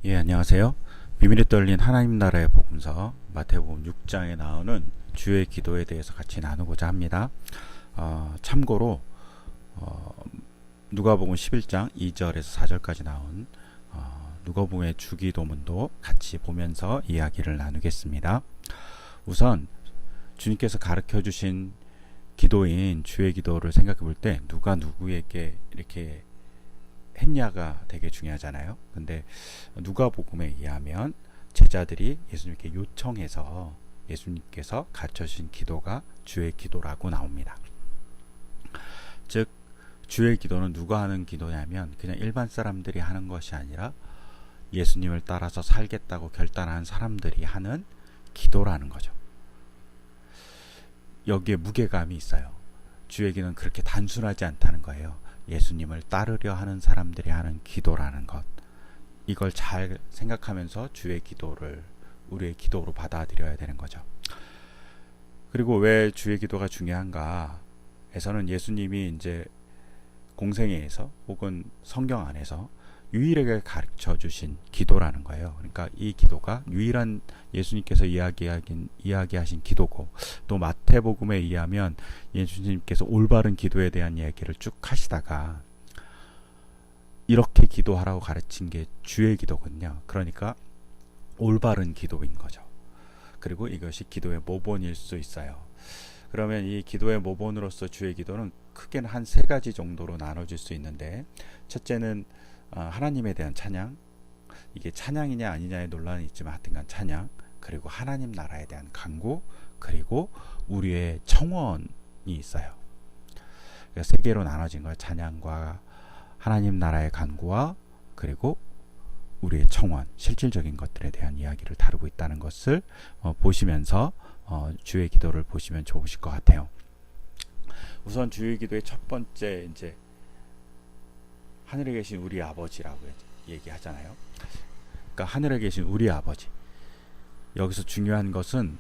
예, 안녕하세요. 비밀이 떨린 하나님 나라의 복음서 마태복음 6장에 나오는 주의 기도에 대해서 같이 나누고자 합니다. 참고로 누가복음 11장 2절에서 4절까지 나온 누가복음의 주기도문도 같이 보면서 이야기를 나누겠습니다. 우선 주님께서 가르쳐 주신 기도인 주의 기도를 생각해 볼 때 누가 누구에게 이렇게 했냐가 되게 중요하잖아요. 근데 누가복음에 의하면 제자들이 예수님께 요청해서 예수님께서 가르쳐 주신 기도가 주의 기도라고 나옵니다. 즉 주의 기도는 누가 하는 기도냐면 그냥 일반 사람들이 하는 것이 아니라 예수님을 따라서 살겠다고 결단한 사람들이 하는 기도라는 거죠. 여기에 무게감이 있어요. 주의 기도는 그렇게 단순하지 않다는 거예요. 예수님을 따르려 하는 사람들이 하는 기도라는 것, 이걸 잘 생각하면서 주의 기도를 우리의 기도로 받아들여야 되는 거죠. 그리고 왜 주의 기도가 중요한가 에서는 예수님이 이제 공생애에서 혹은 성경 안에서 유일하게 가르쳐 주신 기도라는 거예요. 그러니까 이 기도가 유일한 예수님께서 이야기하신 기도고, 또 마태복음에 의하면 예수님께서 올바른 기도에 대한 이야기를 쭉 하시다가 이렇게 기도하라고 가르친 게 주의 기도거든요. 그러니까 올바른 기도인 거죠. 그리고 이것이 기도의 모본일 수 있어요. 그러면 이 기도의 모본으로서 주의 기도는 크게는 한 세 가지 정도로 나눠질 수 있는데, 첫째는 하나님에 대한 찬양, 이게 찬양이냐 아니냐의 논란이 있지만 하여튼간 찬양, 그리고 하나님 나라에 대한 간구, 그리고 우리의 청원이 있어요. 그러니까 세 개로 나눠진 거예요. 찬양과 하나님 나라의 간구와 그리고 우리의 청원, 실질적인 것들에 대한 이야기를 다루고 있다는 것을 보시면서 주의 기도를 보시면 좋으실 것 같아요. 우선 주의 기도의 첫 번째, 이제 하늘에 계신 우리 아버지라고 얘기하잖아요. 그러니까 하늘에 계신 우리 아버지, 여기서 중요한 것은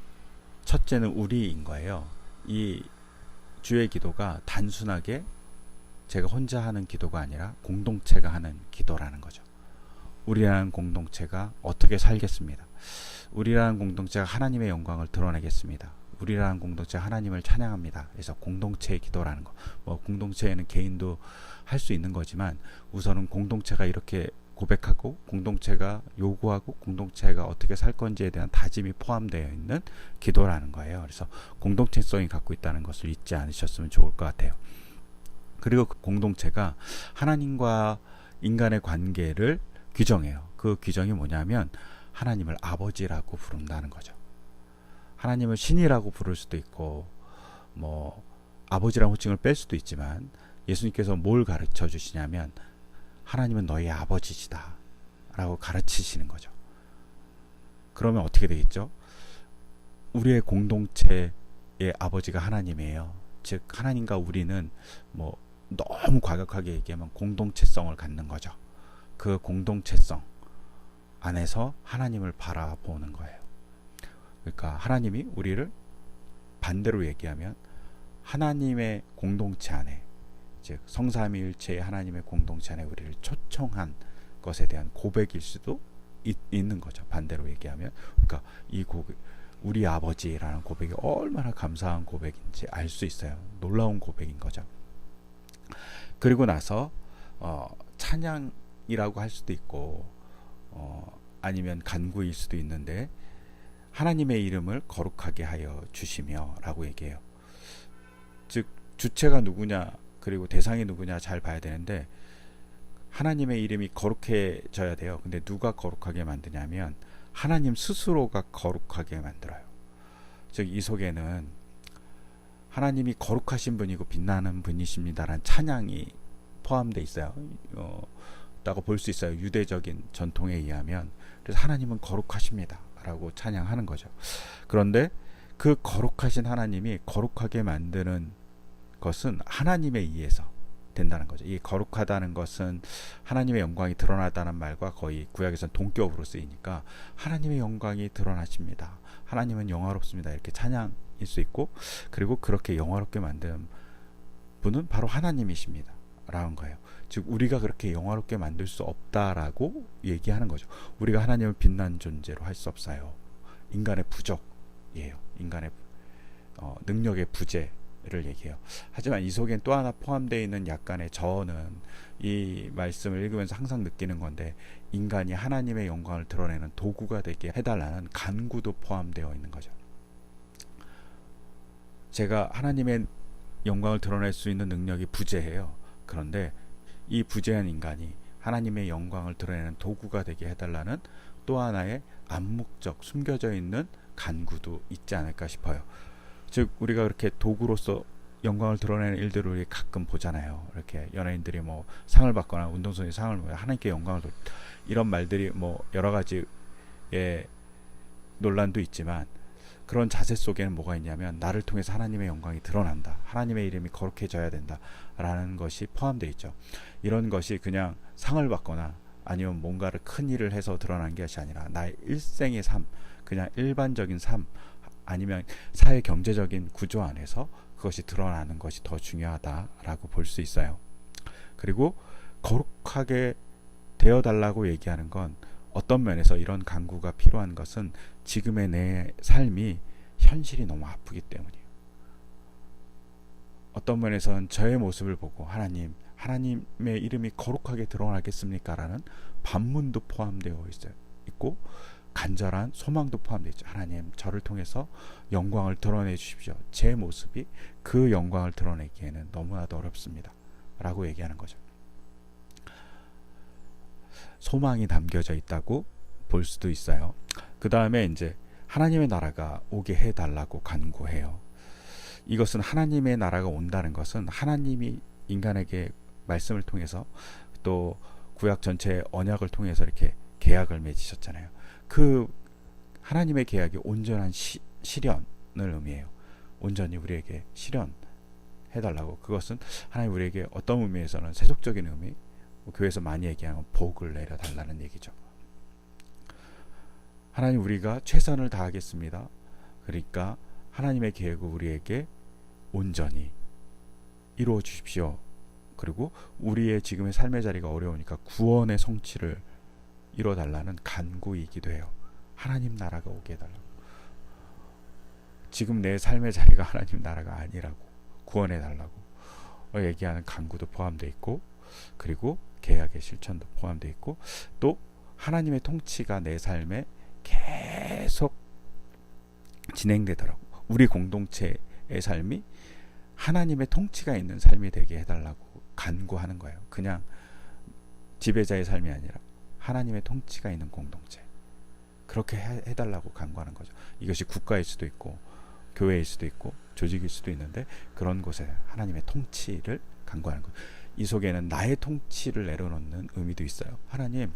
첫째는 우리인 거예요. 이 주의 기도가 단순하게 제가 혼자 하는 기도가 아니라 공동체가 하는 기도라는 거죠. 우리라는 공동체가 어떻게 살겠습니다. 우리라는 공동체가 하나님의 영광을 드러내겠습니다. 우리라는 공동체가 하나님을 찬양합니다. 그래서 공동체의 기도라는 거. 공동체에는 개인도 할 수 있는 거지만 우선은 공동체가 이렇게 고백하고 공동체가 요구하고 공동체가 어떻게 살 건지에 대한 다짐이 포함되어 있는 기도라는 거예요. 그래서 공동체성이 갖고 있다는 것을 잊지 않으셨으면 좋을 것 같아요. 그리고 그 공동체가 하나님과 인간의 관계를 규정해요. 그 규정이 뭐냐면 하나님을 아버지라고 부른다는 거죠. 하나님을 신이라고 부를 수도 있고 아버지라는 호칭을 뺄 수도 있지만, 예수님께서 뭘 가르쳐 주시냐면 하나님은 너희 아버지시다 라고 가르치시는 거죠. 그러면 어떻게 되겠죠? 우리의 공동체의 아버지가 하나님이에요. 즉 하나님과 우리는 너무 과격하게 얘기하면 공동체성을 갖는 거죠. 그 공동체성 안에서 하나님을 바라보는 거예요. 그러니까 하나님이 우리를 반대로 얘기하면 하나님의 공동체 안에, 즉 성삼위일체의 하나님의 공동체 안에 우리를 초청한 것에 대한 고백일 수도 있는 거죠. 반대로 얘기하면. 그러니까 이 고백, 우리 아버지라는 고백이 얼마나 감사한 고백인지 알 수 있어요. 놀라운 고백인 거죠. 그리고 나서 찬양이라고 할 수도 있고 아니면 간구일 수도 있는데, 하나님의 이름을 거룩하게 하여 주시며 라고 얘기해요. 즉 주체가 누구냐 그리고 대상이 누구냐 잘 봐야 되는데, 하나님의 이름이 거룩해져야 돼요. 근데 누가 거룩하게 만드냐면 하나님 스스로가 거룩하게 만들어요. 즉 이 속에는 하나님이 거룩하신 분이고 빛나는 분이십니다라는 찬양이 포함되어 있어요. 라고 볼 수 있어요. 유대적인 전통에 의하면. 그래서 하나님은 거룩하십니다 라고 찬양하는 거죠. 그런데 그 거룩하신 하나님이 거룩하게 만드는 것은 하나님에 의해서 된다는 거죠. 이 거룩하다는 것은 하나님의 영광이 드러나다는 말과 거의 구약에서는 동격으로 쓰이니까 하나님의 영광이 드러나십니다, 하나님은 영화롭습니다, 이렇게 찬양일 수 있고, 그리고 그렇게 영화롭게 만든 분은 바로 하나님이십니다, 라는 거예요. 즉 우리가 그렇게 영화롭게 만들 수 없다라고 얘기하는 거죠. 우리가 하나님을 빛난 존재로 할 수 없어요. 인간의 부족이에요. 인간의 능력의 부재를 얘기해요. 하지만 이 속엔 또 하나 포함되어 있는 약간의 저는 이 말씀을 읽으면서 항상 느끼는 건데, 인간이 하나님의 영광을 드러내는 도구가 되게 해달라는 간구도 포함되어 있는 거죠. 제가 하나님의 영광을 드러낼 수 있는 능력이 부재해요. 그런데 이 부재한 인간이 하나님의 영광을 드러내는 도구가 되게 해달라는 또 하나의 암묵적 숨겨져 있는 간구도 있지 않을까 싶어요. 즉 우리가 그렇게 도구로서 영광을 드러내는 일들을 우리 가끔 보잖아요. 이렇게 연예인들이 뭐 상을 받거나 운동선수 상을 받거나 하나님께 영광을 이런 말들이 뭐 여러 가지의 논란도 있지만, 그런 자세 속에는 뭐가 있냐면 나를 통해서 하나님의 영광이 드러난다, 하나님의 이름이 거룩해져야 된다 라는 것이 포함되어 있죠. 이런 것이 그냥 상을 받거나 아니면 뭔가를 큰 일을 해서 드러난 것이 아니라 나의 일생의 삶, 그냥 일반적인 삶, 아니면 사회 경제적인 구조 안에서 그것이 드러나는 것이 더 중요하다라고 볼 수 있어요. 그리고 거룩하게 되어달라고 얘기하는 건, 어떤 면에서 이런 간구가 필요한 것은 지금의 내 삶이 현실이 너무 아프기 때문이에요. 어떤 면에서는 저의 모습을 보고 하나님의 이름이 거룩하게 드러나겠습니까? 라는 반문도 포함되어 있고 간절한 소망도 포함되어 있죠. 하나님, 저를 통해서 영광을 드러내 주십시오. 제 모습이 그 영광을 드러내기에는 너무나도 어렵습니다 라고 얘기하는 거죠. 소망이 담겨져 있다고 볼 수도 있어요. 그 다음에 이제 하나님의 나라가 오게 해달라고 간구해요. 이것은 하나님의 나라가 온다는 것은 하나님이 인간에게 말씀을 통해서 또 구약 전체의 언약을 통해서 이렇게 계약을 맺으셨잖아요. 그 하나님의 계약이 온전한 실현을 의미해요. 온전히 우리에게 실현해달라고. 그것은 하나님 우리에게 어떤 의미에서는 세속적인 의미, 교회에서 많이 얘기하는 복을 내려달라는 얘기죠. 하나님, 우리가 최선을 다하겠습니다. 그러니까 하나님의 계획을 우리에게 온전히 이루어 주십시오. 그리고 우리의 지금의 삶의 자리가 어려우니까 구원의 성취를 이뤄달라는 간구이기도 해요. 하나님 나라가 오게 해달라고. 지금 내 삶의 자리가 하나님 나라가 아니라고, 구원해달라고 얘기하는 간구도 포함되어 있고, 그리고 계약의 실천도 포함되어 있고, 또 하나님의 통치가 내 삶에 계속 진행되더라고. 우리 공동체의 삶이 하나님의 통치가 있는 삶이 되게 해달라고 간구하는 거예요. 그냥 지배자의 삶이 아니라 하나님의 통치가 있는 공동체, 그렇게 해달라고 간구하는 거죠. 이것이 국가일 수도 있고 교회일 수도 있고 조직일 수도 있는데, 그런 곳에 하나님의 통치를 간구하는 거예요. 이 속에는 나의 통치를 내려놓는 의미도 있어요. 하나님,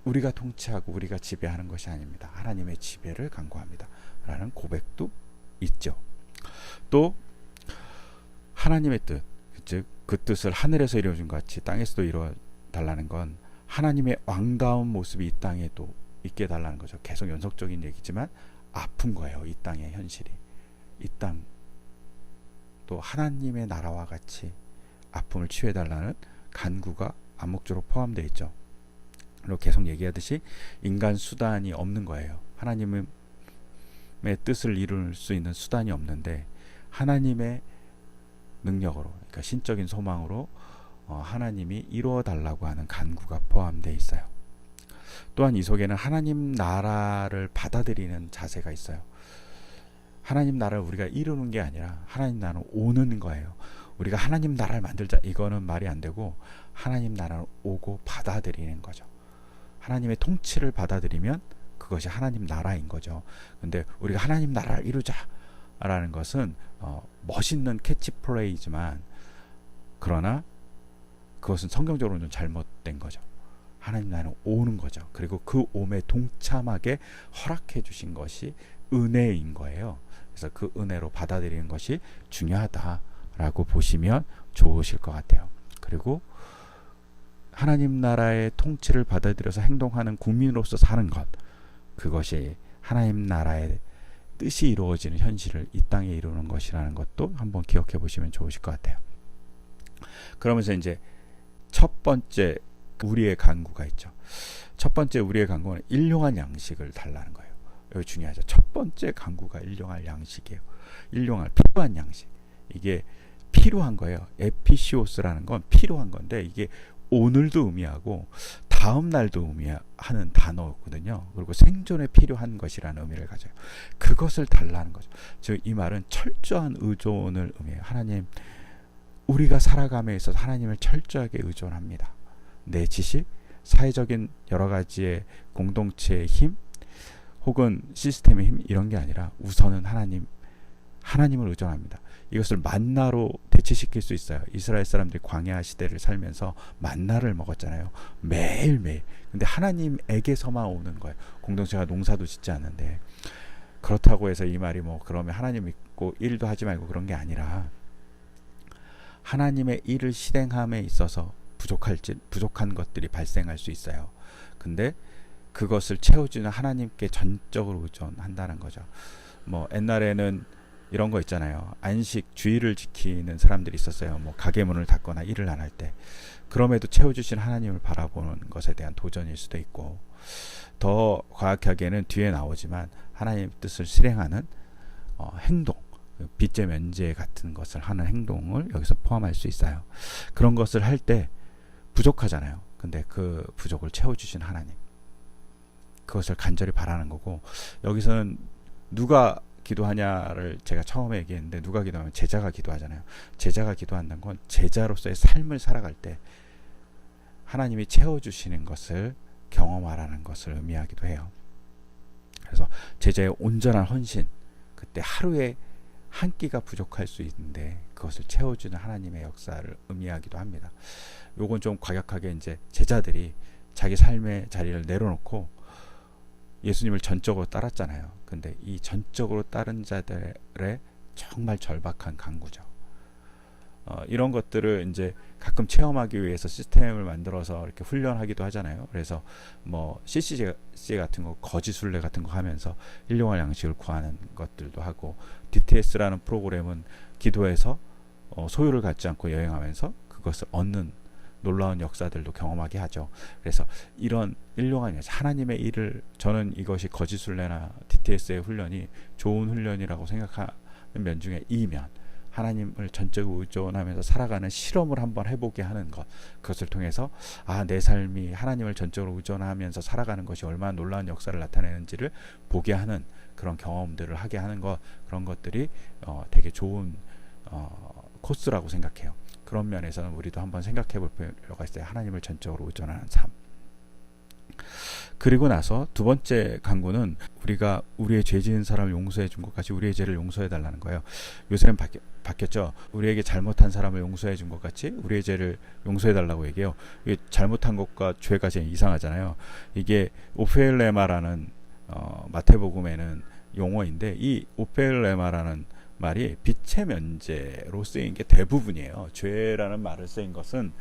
우리가 통치하고 우리가 지배하는 것이 아닙니다. 하나님의 지배를 간구합니다 라는 고백도 있죠. 또 하나님의 뜻, 즉 그 뜻을 하늘에서 이루어준 것 같이 땅에서도 이루어달라는 건 하나님의 왕다운 모습이 이 땅에도 있게 해달라는 거죠. 계속 연속적인 얘기지만 아픈 거예요. 이 땅의 현실이. 이 땅 또 하나님의 나라와 같이 아픔을 치유해달라는 간구가 암묵적으로 포함되어 있죠. 그리고 계속 얘기하듯이 인간 수단이 없는 거예요. 하나님의 뜻을 이룰 수 있는 수단이 없는데, 하나님의 능력으로, 그러니까 신적인 소망으로 하나님이 이루어달라고 하는 간구가 포함되어 있어요. 또한 이 속에는 하나님 나라를 받아들이는 자세가 있어요. 하나님 나라를 우리가 이루는 게 아니라 하나님 나라는 오는 거예요. 우리가 하나님 나라를 만들자, 이거는 말이 안 되고 하나님 나라를 오고 받아들이는 거죠. 하나님의 통치를 받아들이면 그것이 하나님 나라인 거죠. 근데 우리가 하나님 나라를 이루자 라는 것은 멋있는 캐치프레이지만, 그러나 그것은 성경적으로는 좀 잘못된 거죠. 하나님 나라는 오는 거죠. 그리고 그 오에 동참하게 허락해 주신 것이 은혜인 거예요. 그래서 그 은혜로 받아들이는 것이 중요하다라고 보시면 좋으실 것 같아요. 그리고 하나님 나라의 통치를 받아들여서 행동하는 국민으로서 사는 것, 그것이 하나님 나라의 뜻이 이루어지는 현실을 이 땅에 이루는 것이라는 것도 한번 기억해 보시면 좋으실 것 같아요. 그러면서 이제 첫 번째 우리의 간구가 있죠. 첫 번째 우리의 간구는 일용할 양식을 달라는 거예요. 여기 중요하죠. 첫 번째 간구가 일용할 양식이에요. 일용할 필요한 양식. 이게 필요한 거예요. 에피시오스라는 건 필요한 건데 이게 오늘도 의미하고 다음 날도 의미하는 단어거든요. 그리고 생존에 필요한 것이라는 의미를 가져요. 그것을 달라는 거죠. 즉 이 말은 철저한 의존을 의미해요. 하나님, 우리가 살아감에 있어서 하나님을 철저하게 의존합니다. 내 지식, 사회적인 여러 가지의 공동체의 힘, 혹은 시스템의 힘, 이런 게 아니라 우선은 하나님을 의존합니다. 이것을 만나로 대체시킬 수 있어요. 이스라엘 사람들이 광야 시대를 살면서 만나를 먹었잖아요. 매일매일. 근데 하나님에게서만 오는 거예요. 공동체가 농사도 짓지 않는데. 그렇다고 해서 이 말이 뭐 그러면 하나님 믿고 일도 하지 말고 그런 게 아니라 하나님의 일을 실행함에 있어서 부족한 것들이 발생할 수 있어요. 근데 그것을 채워주는 하나님께 전적으로 의존한다는 거죠. 뭐 옛날에는 이런 거 있잖아요. 안식 주의를 지키는 사람들이 있었어요. 뭐 가게 문을 닫거나 일을 안 할 때. 그럼에도 채워주신 하나님을 바라보는 것에 대한 도전일 수도 있고, 더 과학하게는 뒤에 나오지만 하나님의 뜻을 실행하는 행동, 빚제 면제 같은 것을 하는 행동을 여기서 포함할 수 있어요. 그런 것을 할 때 부족하잖아요. 근데 그 부족을 채워주신 하나님, 그것을 간절히 바라는 거고, 여기서는 누가 기도하냐를 제가 처음에 얘기했는데, 누가 기도하면 제자가 기도하잖아요. 제자가 기도한다는 건 제자로서의 삶을 살아갈 때 하나님이 채워주시는 것을 경험하라는 것을 의미하기도 해요. 그래서 제자의 온전한 헌신, 그때 하루에 한 끼가 부족할 수 있는데 그것을 채워주는 하나님의 역사를 의미하기도 합니다. 요건 좀 과격하게 이제 제자들이 자기 삶의 자리를 내려놓고 예수님을 전적으로 따랐잖아요. 근데 이 전적으로 따른 자들의 정말 절박한 간구죠. 이런 것들을 이제 가끔 체험하기 위해서 시스템을 만들어서 이렇게 훈련하기도 하잖아요. 그래서 뭐 CCC 같은 거, 거짓순례 같은 거 하면서 일용할 양식을 구하는 것들도 하고, DTS라는 프로그램은 기도해서 소유를 갖지 않고 여행하면서 그것을 얻는 놀라운 역사들도 경험하게 하죠. 그래서 이런 일용할 양식, 하나님의 일을, 저는 이것이 거짓순례나 DTS의 훈련이 좋은 훈련이라고 생각하는 면 중에 이 면, 하나님을 전적으로 의존하면서 살아가는 실험을 한번 해보게 하는 것, 그것을 통해서 내 삶이 하나님을 전적으로 의존하면서 살아가는 것이 얼마나 놀라운 역사를 나타내는지를 보게 하는 그런 경험들을 하게 하는 것, 그런 것들이 되게 좋은 코스라고 생각해요. 그런 면에서는 우리도 한번 생각해 볼 필요가 있어요. 하나님을 전적으로 의존하는 삶. 그리고 나서 두 번째 간구는 우리가 우리의 죄 지은 사람을 용서해 준 것 같이 우리의 죄를 용서해 달라는 거예요. 요새는 바뀌었죠. 우리에게 잘못한 사람을 용서해 준 것 같이 우리의 죄를 용서해 달라고 얘기해요. 이게 잘못한 것과 죄가 제일 이상하잖아요. 이게 오펠레마라는 마태복음에는 용어인데, 이 오펠레마라는 말이 빛의 면제로 쓰인 게 대부분이에요. 죄라는 말을 쓰인 것은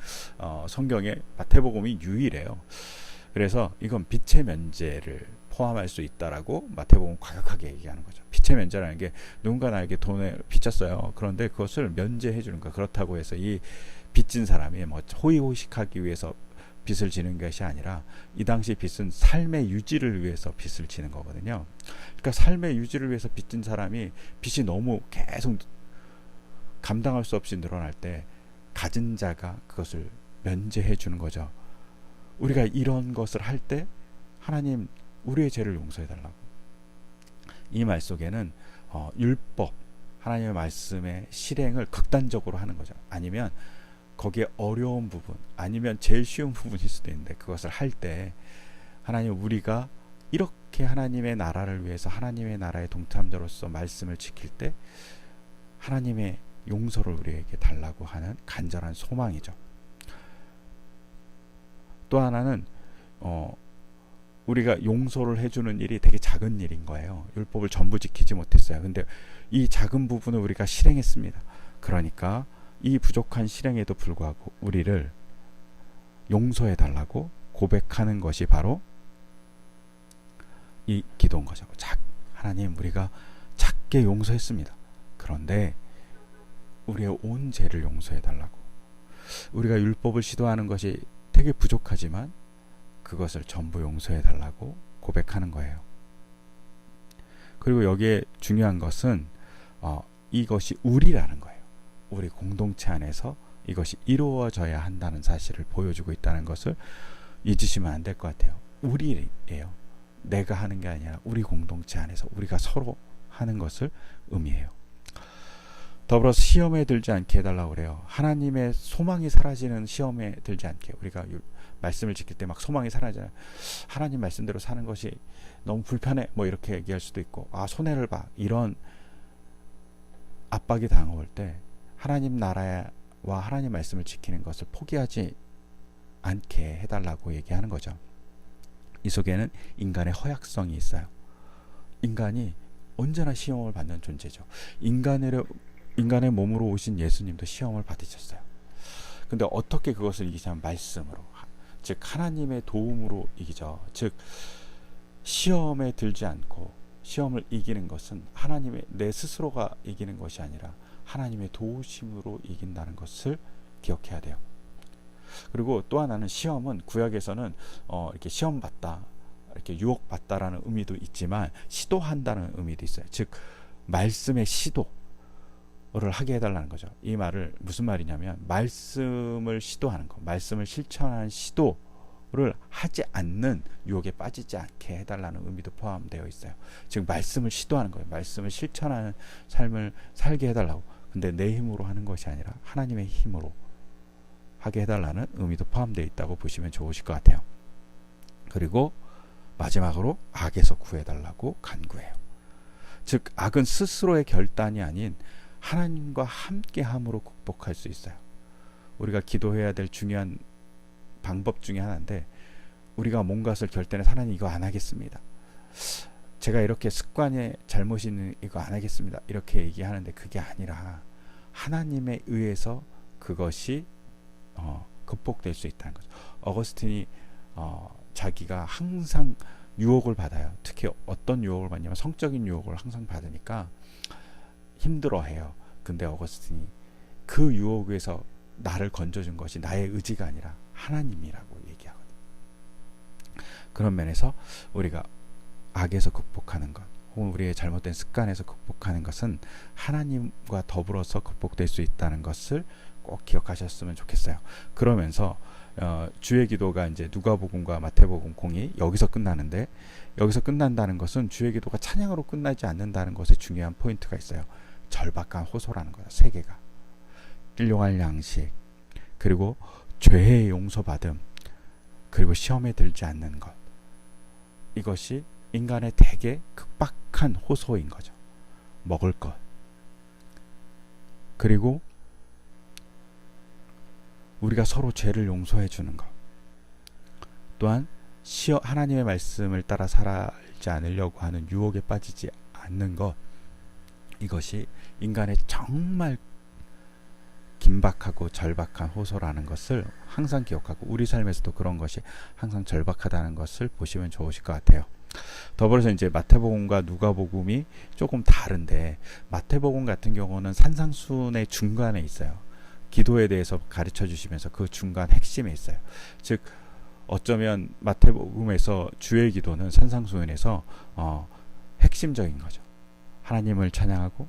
성경에 마태복음이 유일해요. 그래서 이건 빛의 면제를 포함할 수 있다라고 마태복음 과격하게 얘기하는 거죠. 빛의 면제라는 게 누군가 나에게 돈을 빚졌어요. 그런데 그것을 면제해 주는 거. 그렇다고 해서 이 빚진 사람이 뭐 호의호식하기 위해서 빚을 지는 것이 아니라, 이 당시 빚은 삶의 유지를 위해서 빚을 지는 거거든요. 그러니까 삶의 유지를 위해서 빚진 사람이 빚이 너무 계속 감당할 수 없이 늘어날 때 가진 자가 그것을 면제해 주는 거죠. 우리가 이런 것을 할 때 하나님, 우리의 죄를 용서해 달라고. 이 말 속에는 율법, 하나님의 말씀의 실행을 극단적으로 하는 거죠. 아니면 거기에 어려운 부분, 아니면 제일 쉬운 부분일 수도 있는데, 그것을 할 때 하나님, 우리가 이렇게 하나님의 나라를 위해서 하나님의 나라의 동참자로서 말씀을 지킬 때 하나님의 용서를 우리에게 달라고 하는 간절한 소망이죠. 또 하나는 우리가 용서를 해주는 일이 되게 작은 일인 거예요. 율법을 전부 지키지 못했어요. 근데 이 작은 부분을 우리가 실행했습니다. 그러니까 이 부족한 실행에도 불구하고 우리를 용서해 달라고 고백하는 것이 바로 이 기도인 거죠. 하나님, 우리가 작게 용서했습니다. 그런데 우리의 온 죄를 용서해 달라고. 우리가 율법을 시도하는 것이 되게 부족하지만 그것을 전부 용서해 달라고 고백하는 거예요. 그리고 여기에 중요한 것은 이것이 우리라는 거예요. 우리 공동체 안에서 이것이 이루어져야 한다는 사실을 보여주고 있다는 것을 잊으시면 안 될 것 같아요. 우리예요. 내가 하는 게 아니라 우리 공동체 안에서 우리가 서로 하는 것을 의미해요. 더불어서 시험에 들지 않게 해달라고 그래요. 하나님의 소망이 사라지는 시험에 들지 않게. 우리가 말씀을 지킬 때 막 소망이 사라져요. 하나님 말씀대로 사는 것이 너무 불편해 뭐 이렇게 얘기할 수도 있고, 손해를 봐, 이런 압박이 다가올 때 하나님 나라와 하나님 말씀을 지키는 것을 포기하지 않게 해달라고 얘기하는 거죠. 이 속에는 인간의 허약성이 있어요. 인간이 언제나 시험을 받는 존재죠. 인간의 몸으로 오신 예수님도 시험을 받으셨어요. 근데 어떻게 그것을 이기냐면 말씀으로, 즉 하나님의 도움으로 이기죠. 즉 시험에 들지 않고 시험을 이기는 것은 하나님의, 내 스스로가 이기는 것이 아니라 하나님의 도우심으로 이긴다는 것을 기억해야 돼요. 그리고 또 하나는, 시험은 구약에서는 이렇게 시험 받다, 이렇게 유혹 받다라는 의미도 있지만 시도한다는 의미도 있어요. 즉 말씀의 시도를 하게 해달라는 거죠. 이 말을 무슨 말이냐면, 말씀을 시도하는 것, 말씀을 실천하는 시도를 하지 않는 유혹에 빠지지 않게 해달라는 의미도 포함되어 있어요. 즉 말씀을 시도하는 거예요. 말씀을 실천하는 삶을 살게 해달라고. 근데 내 힘으로 하는 것이 아니라 하나님의 힘으로 하게 해달라는 의미도 포함되어 있다고 보시면 좋으실 것 같아요. 그리고 마지막으로 악에서 구해달라고 간구해요. 즉 악은 스스로의 결단이 아닌 하나님과 함께함으로 극복할 수 있어요. 우리가 기도해야 될 중요한 방법 중에 하나인데, 우리가 뭔가를 결단해서 하나님 이거 안 하겠습니다, 제가 이렇게 습관에 잘못이 있는 이거 안 하겠습니다, 이렇게 얘기하는데 그게 아니라 하나님에 의해서 그것이 극복될 수 있다는 거죠. 어거스틴이 자기가 항상 유혹을 받아요. 특히 어떤 유혹을 받냐면 성적인 유혹을 항상 받으니까 힘들어해요. 근데 어거스틴이 그 유혹에서 나를 건져준 것이 나의 의지가 아니라 하나님이라고 얘기하거든요. 그런 면에서 우리가 악에서 극복하는 것, 혹은 우리의 잘못된 습관에서 극복하는 것은 하나님과 더불어서 극복될 수 있다는 것을 꼭 기억하셨으면 좋겠어요. 그러면서 주의 기도가 이제 누가복음과 마태복음 공이 여기서 끝나는데, 여기서 끝난다는 것은 주의 기도가 찬양으로 끝나지 않는다는 것에 중요한 포인트가 있어요. 절박한 호소라는 거예요. 세 개가 일용할 양식, 그리고 죄의 용서받음, 그리고 시험에 들지 않는 것. 이것이 인간의 되게 극박한 호소인 거죠. 먹을 것, 그리고 우리가 서로 죄를 용서해 주는 것, 또한 하나님의 말씀을 따라 살지 않으려고 하는 유혹에 빠지지 않는 것, 이것이 인간의 정말 긴박하고 절박한 호소라는 것을 항상 기억하고, 우리 삶에서도 그런 것이 항상 절박하다는 것을 보시면 좋으실 것 같아요. 더불어서 이제 마태복음과 누가복음이 조금 다른데, 마태복음 같은 경우는 산상수훈의 중간에 있어요. 기도에 대해서 가르쳐 주시면서 그 중간 핵심에 있어요. 즉 어쩌면 마태복음에서 주의 기도는 산상수훈에서 핵심적인 거죠. 하나님을 찬양하고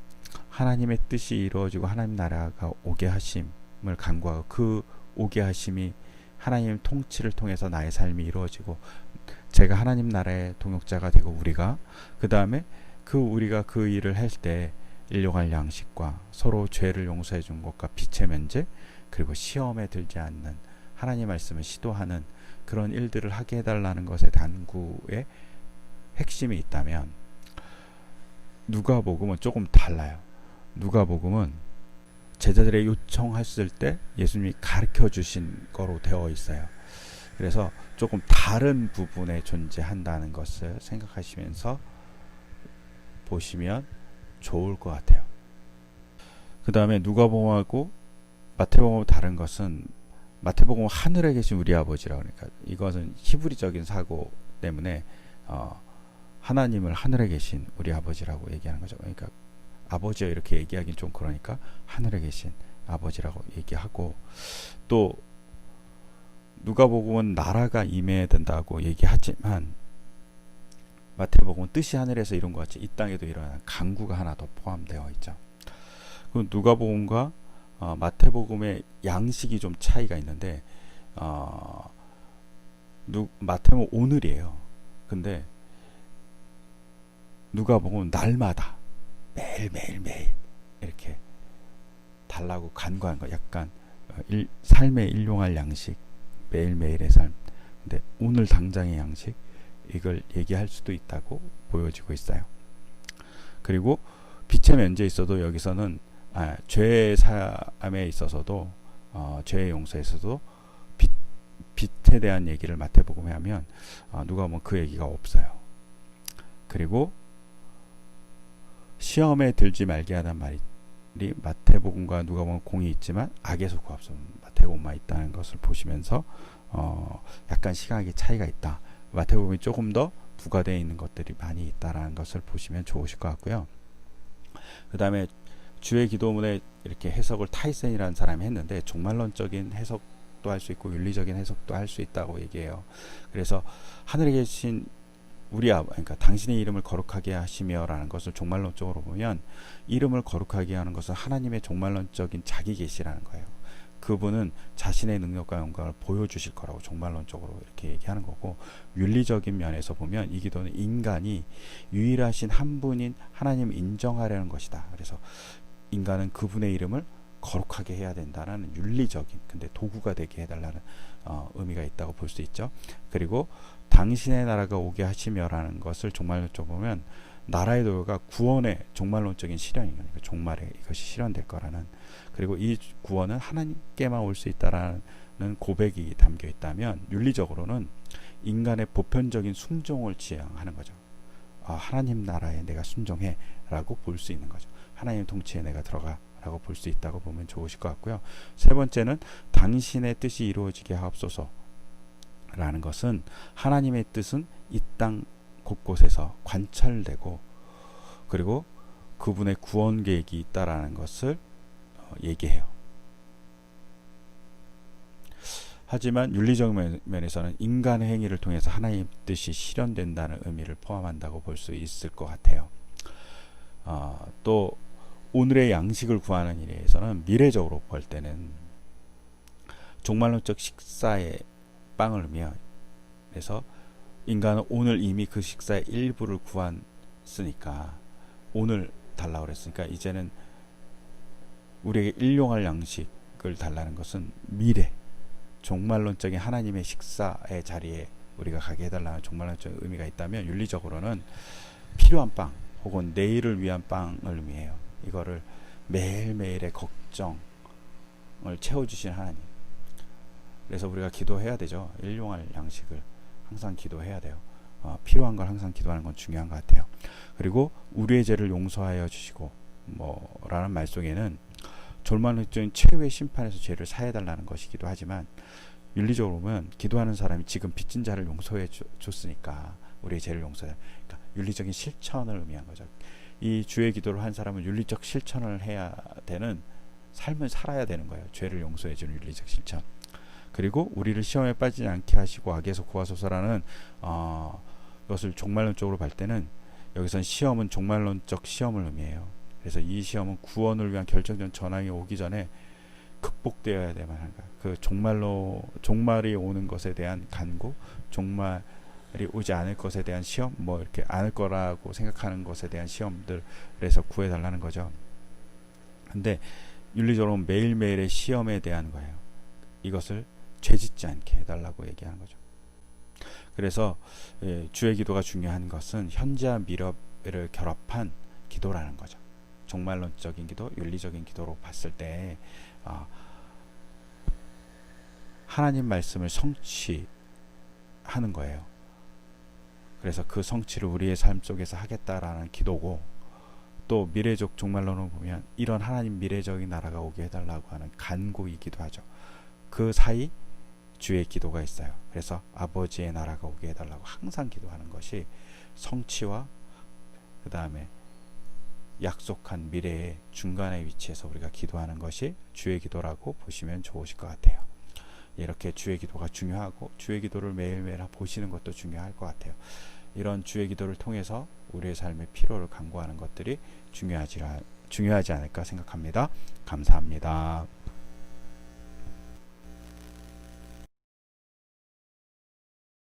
하나님의 뜻이 이루어지고 하나님 나라가 오게 하심을 간구하고, 그 오게 하심이 하나님 통치를 통해서 나의 삶이 이루어지고 제가 하나님 나라의 동역자가 되고, 우리가 그 다음에 우리가 그 일을 할 때 일용할 양식과 서로 죄를 용서해 준 것과 빛의 면제, 그리고 시험에 들지 않는 하나님 말씀을 시도하는 그런 일들을 하게 해달라는 것의 단구의 핵심이 있다면, 누가복음은 조금 달라요. 누가복음은 제자들의 요청했을 때 예수님이 가르쳐 주신 거로 되어 있어요. 그래서 조금 다른 부분에 존재한다는 것을 생각하시면서 보시면 좋을 것 같아요. 그 다음에 누가복음하고 마태복음하고 다른 것은, 마태복음은 하늘에 계신 우리 아버지라고, 그러니까 이것은 히브리적인 사고 때문에 하나님을 하늘에 계신 우리 아버지라고 얘기하는 거죠. 그러니까 아버지여 이렇게 얘기하기는 좀 그러니까 하늘에 계신 아버지라고 얘기하고, 또 누가복음은 나라가 임해야 된다고 얘기하지만 마태복음은 뜻이 하늘에서 이룬 것 같이 이 땅에도 일어나는 간구가 하나 더 포함되어 있죠. 그 누가복음과 마태복음의 양식이 좀 차이가 있는데, 마태복음은 오늘이에요. 근데 누가복음은 날마다 매일 이렇게 달라고 간구한 거, 약간 삶에 일용할 양식, 매일매일의 삶. 근데 오늘 당장의 양식, 이걸 얘기할 수도 있다고 보여지고 있어요. 그리고 빛의 면제에 있어도 여기서는 죄 사함에 있어서도 죄의 용서에서도 빛에 대한 얘기를 마태복음에 하면 누가복음은 그 얘기가 없어요. 그리고 시험에 들지 말게 하는 말이 마태복음과 누가복음은 공이 있지만 악에서 구합소는 마태복음만 있다는 것을 보시면서 약간 시각의 차이가 있다. 마태복음이 조금 더 부과되어 있는 것들이 많이 있다라는 것을 보시면 좋으실 것 같고요. 그 다음에 주의 기도문에 이렇게 해석을 타이센이라는 사람이 했는데, 종말론적인 해석도 할 수 있고 윤리적인 해석도 할 수 있다고 얘기해요. 그래서 하늘에 계신 우리 그러니까 당신의 이름을 거룩하게 하시며라는 것을 종말론적으로 보면, 이름을 거룩하게 하는 것은 하나님의 종말론적인 자기 계시라는 거예요. 그분은 자신의 능력과 영광을 보여주실 거라고 종말론적으로 이렇게 얘기하는 거고, 윤리적인 면에서 보면 이 기도는 인간이 유일하신 한 분인 하나님을 인정하려는 것이다. 그래서 인간은 그분의 이름을 거룩하게 해야 된다는 윤리적인, 근데 도구가 되게 해달라는 의미가 있다고 볼 수 있죠. 그리고 당신의 나라가 오게 하시며라는 것을 종말론적으로 보면, 나라의 도요가 구원의 종말론적인 실현이에요. 종말에 이것이 실현될 거라는, 그리고 이 구원은 하나님께만 올 수 있다라는 고백이 담겨 있다면, 윤리적으로는 인간의 보편적인 순종을 지향하는 거죠. 하나님 나라에 내가 순종해 라고 볼 수 있는 거죠. 하나님 통치에 내가 들어가 라고 볼 수 있다고 보면 좋으실 것 같고요. 세 번째는 당신의 뜻이 이루어지게 하옵소서 라는 것은, 하나님의 뜻은 이 땅 곳곳에서 관찰되고, 그리고 그분의 구원 계획이 있다라는 것을 얘기해요. 하지만 윤리적 면에서는 인간의 행위를 통해서 하나님의 뜻이 실현된다는 의미를 포함한다고 볼 수 있을 것 같아요. 또 오늘의 양식을 구하는 일에서는 미래적으로 볼 때는 종말론적 식사의 빵을 의미해요. 그래서 인간은 오늘 이미 그 식사의 일부를 구했으니까, 오늘 달라고 그랬으니까 이제는 우리에게 일용할 양식을 달라는 것은 미래, 종말론적인 하나님의 식사의 자리에 우리가 가게 해달라는 종말론적 의미가 있다면, 윤리적으로는 필요한 빵 혹은 내일을 위한 빵을 의미해요. 이거를 매일매일의 걱정을 채워주신 하나님. 그래서 우리가 기도해야 되죠. 일용할 양식을 항상 기도해야 돼요. 필요한 걸 항상 기도하는 건 중요한 것 같아요. 그리고 우리의 죄를 용서하여 주시고 라는 말 속에는 종말론적인 최후의 심판에서 죄를 사해달라는 것이기도 하지만, 윤리적으로 보면 기도하는 사람이 지금 빚진 자를 용서해 줬으니까 우리의 죄를 용서해, 그러니까 윤리적인 실천을 의미한 거죠. 이 주의 기도를 한 사람은 윤리적 실천을 해야 되는 삶을 살아야 되는 거예요. 죄를 용서해 주는 윤리적 실천. 그리고 우리를 시험에 빠지지 않게 하시고 악에서 구하소서라는 것을 종말론적으로 볼 때는, 여기선 시험은 종말론적 시험을 의미해요. 그래서 이 시험은 구원을 위한 결정적 전황이 오기 전에 극복되어야 되만 한가. 그 종말이 오는 것에 대한 간구, 종말이 오지 않을 것에 대한 시험, 이렇게 않을 거라고 생각하는 것에 대한 시험들에서 구해달라는 거죠. 근데 윤리적으로 매일매일의 시험에 대한 거예요. 이것을 죄짓지 않게 해달라고 얘기하는 거죠. 그래서 주의 기도가 중요한 것은 현재와 미래를 결합한 기도라는 거죠. 종말론적인 기도, 윤리적인 기도로 봤을 때 하나님 말씀을 성취하는 거예요. 그래서 그 성취를 우리의 삶 속에서 하겠다라는 기도고, 또 미래적 종말론을 보면 이런 하나님 미래적인 나라가 오게 해달라고 하는 간구이기도 하죠. 그 사이 주의 기도가 있어요. 그래서 아버지의 나라가 오게 해달라고 항상 기도하는 것이 성취와 그 다음에 약속한 미래의 중간에 위치해서 우리가 기도하는 것이 주의 기도라고 보시면 좋으실 것 같아요. 이렇게 주의 기도가 중요하고 주의 기도를 매일매일 보시는 것도 중요할 것 같아요. 이런 주의 기도를 통해서 우리의 삶의 필요를 간구하는 것들이 중요하지 않을까 생각합니다. 감사합니다.